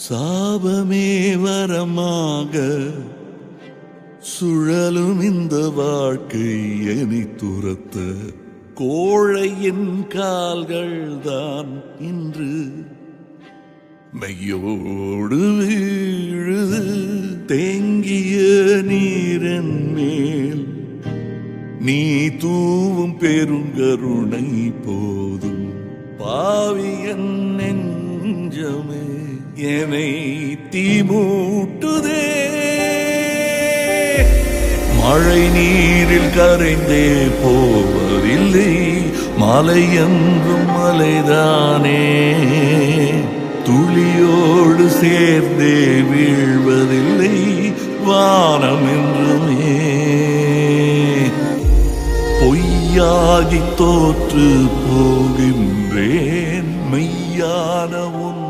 சாபமே வரமாக சுழலும் இந்த வாழ்க்கை என்னை துரத்த கோழையின் கால்கள் தான் இன்று மெய்யோடு வீழுது. தேங்கிய நீரன் மேல் நீ தூவும் பெருங்கருணை போதும். பாவியன் நெஞ்சமே என்னை தீமூட்டுதே. மழை நீரில் கரைந்தே போவதில்லை, மலை என்றும் மலைதானே. துளியோடு சேர்ந்தே வீழ்வதில்லை, வானம் என்றுமே. பொய்யாகி தோற்று போகின்றேன், மெய்யான உன்